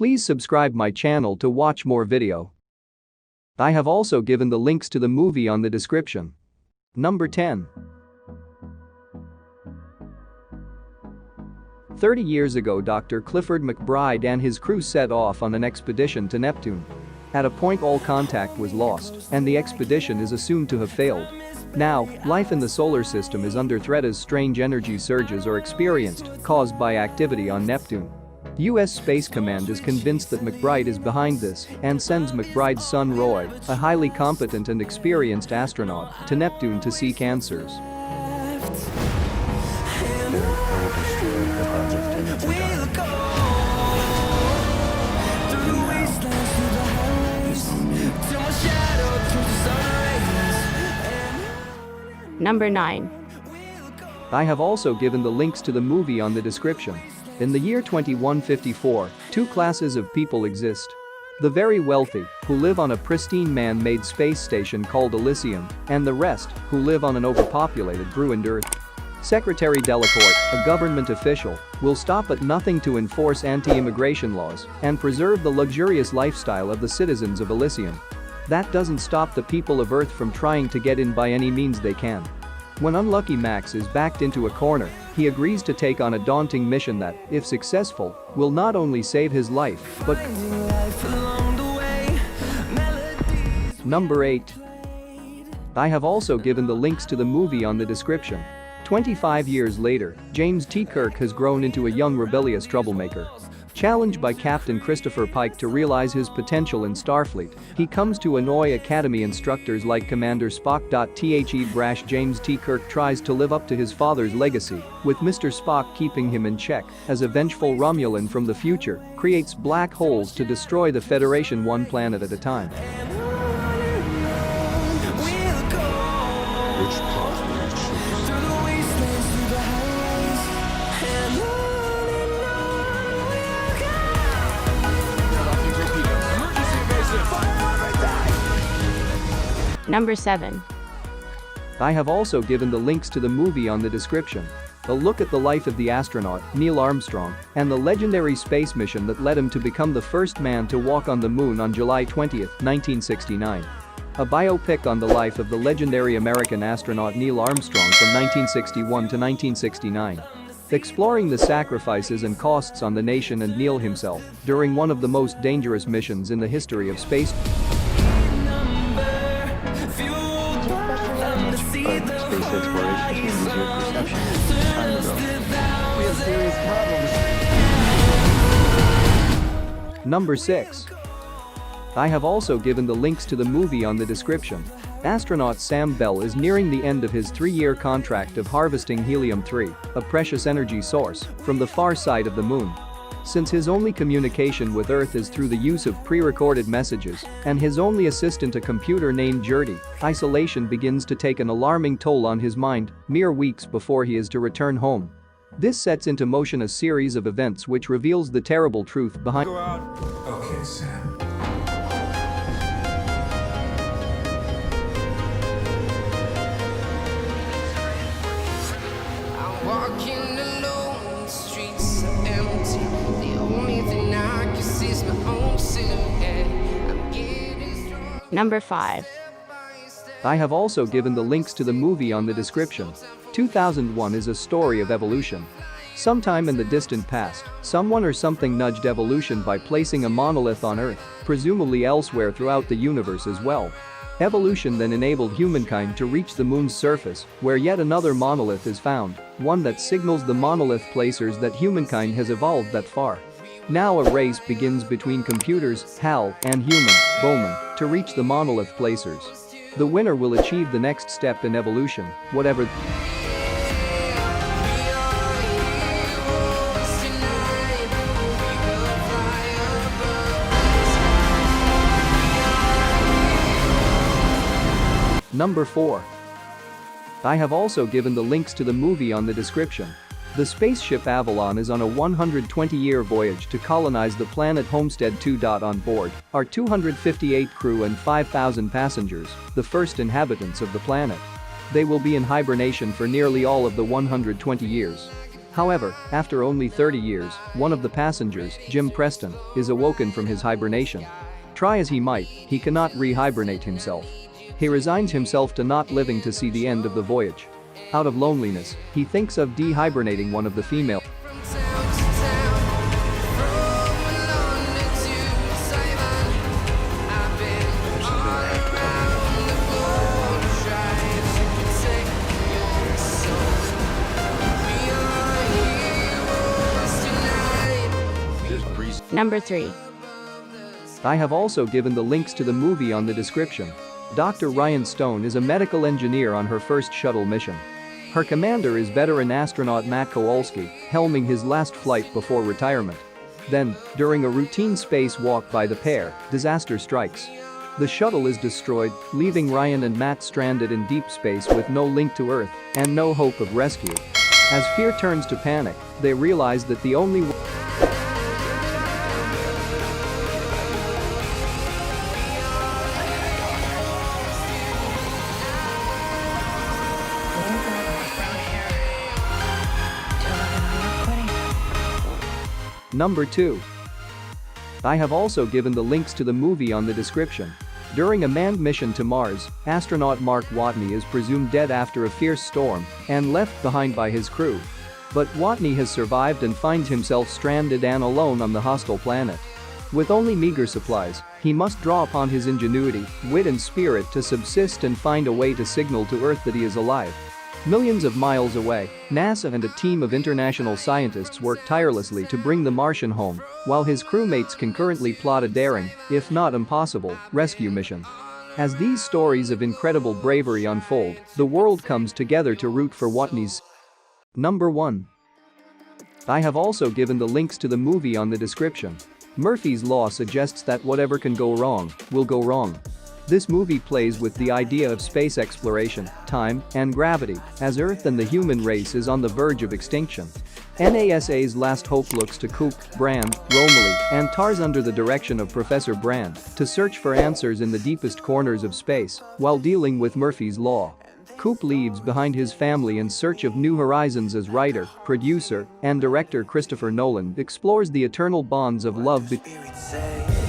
Please subscribe my channel to watch more video. I have also given the links to the movie on the description. Number 10. 30 years ago, Dr. Clifford McBride and his crew set off on an expedition to Neptune. At a point, all contact was lost, and the expedition is assumed to have failed. Now, life in the solar system is under threat as strange energy surges are experienced, caused by activity on Neptune. U.S. Space Command is convinced that McBride is behind this and sends McBride's son Roy, a highly competent and experienced astronaut, to Neptune to seek answers. Number 9. I have also given the links to the movie on the description. In the year 2154, two classes of people exist. The very wealthy, who live on a pristine man-made space station called Elysium, and the rest, who live on an overpopulated, ruined Earth. Secretary Delacourt, a government official, will stop at nothing to enforce anti-immigration laws and preserve the luxurious lifestyle of the citizens of Elysium. That doesn't stop the people of Earth from trying to get in by any means they can. When unlucky Max is backed into a corner, he agrees to take on a daunting mission that, if successful, will not only save his life, but… Number 8. I have also given the links to the movie on the description. 25 years later, James T. Kirk has grown into a young rebellious troublemaker. Challenged by Captain Christopher Pike to realize his potential in Starfleet, he comes to annoy Academy instructors like Commander Spock. The brash James T. Kirk tries to live up to his father's legacy, with Mr. Spock keeping him in check, as a vengeful Romulan from the future creates black holes to destroy the Federation one planet at a time. Number 7. I have also given the links to the movie on the description. A look at the life of the astronaut, Neil Armstrong, and the legendary space mission that led him to become the first man to walk on the moon on July 20, 1969. A biopic on the life of the legendary American astronaut Neil Armstrong from 1961 to 1969. Exploring the sacrifices and costs on the nation and Neil himself during one of the most dangerous missions in the history of space. Space exploration changes your perception time ago. We have serious problems. Number 6. I have also given the links to the movie on the description. Astronaut Sam Bell is nearing the end of his 3-year contract of harvesting helium-3, a precious energy source, from the far side of the moon. Since his only communication with Earth is through the use of pre-recorded messages, and his only assistant a computer named Gertie, isolation begins to take an alarming toll on his mind, mere weeks before he is to return home. This sets into motion a series of events which reveals the terrible truth behind… Go out. Okay, Sam. I'm walking alone, the streets are empty. The only thing I can see is my own silhouette. I'm getting strong. Number 5. I have also given the links to the movie on the description. 2001 is a story of evolution. Sometime in the distant past, someone or something nudged evolution by placing a monolith on Earth, presumably elsewhere throughout the universe as well. Evolution then enabled humankind to reach the moon's surface, where yet another monolith is found, one that signals the monolith placers that humankind has evolved that far. Now a race begins between computers, HAL, and human, Bowman, to reach the monolith placers. The winner will achieve the next step in evolution, whatever. Number 4. I have also given the links to the movie on the description. The spaceship Avalon is on a 120-year voyage to colonize the planet Homestead 2. On board are 258 crew and 5,000 passengers, the first inhabitants of the planet. They will be in hibernation for nearly all of the 120 years. However, after only 30 years, one of the passengers, Jim Preston, is awoken from his hibernation. Try as he might, he cannot re-hibernate himself. He resigns himself to not living to see the end of the voyage. Out of loneliness, he thinks of dehibernating one of the female. Number 3. I have also given the links to the movie on the description. Dr. Ryan Stone is a medical engineer on her first shuttle mission. Her commander is veteran astronaut Matt Kowalski, helming his last flight before retirement. Then, during a routine space walk by the pair, disaster strikes. The shuttle is destroyed, leaving Ryan and Matt stranded in deep space with no link to Earth and no hope of rescue. As fear turns to panic, they realize that the only Number 2. I have also given the links to the movie on the description. During a manned mission to Mars, astronaut Mark Watney is presumed dead after a fierce storm and left behind by his crew. But Watney has survived and finds himself stranded and alone on the hostile planet. With only meager supplies, he must draw upon his ingenuity, wit and spirit to subsist and find a way to signal to Earth that he is alive. Millions of miles away, NASA and a team of international scientists work tirelessly to bring the Martian home, while his crewmates concurrently plot a daring, if not impossible, rescue mission. As these stories of incredible bravery unfold, the world comes together to root for Watney's. Number 1. I have also given the links to the movie on the description. Murphy's Law suggests that whatever can go wrong, will go wrong. This movie plays with the idea of space exploration, time, and gravity, as Earth and the human race is on the verge of extinction. NASA's Last Hope looks to Coop, Brand, Romilly, and TARS under the direction of Professor Brand to search for answers in the deepest corners of space while dealing with Murphy's Law. Coop leaves behind his family in search of new horizons as writer, producer, and director Christopher Nolan explores the eternal bonds of love between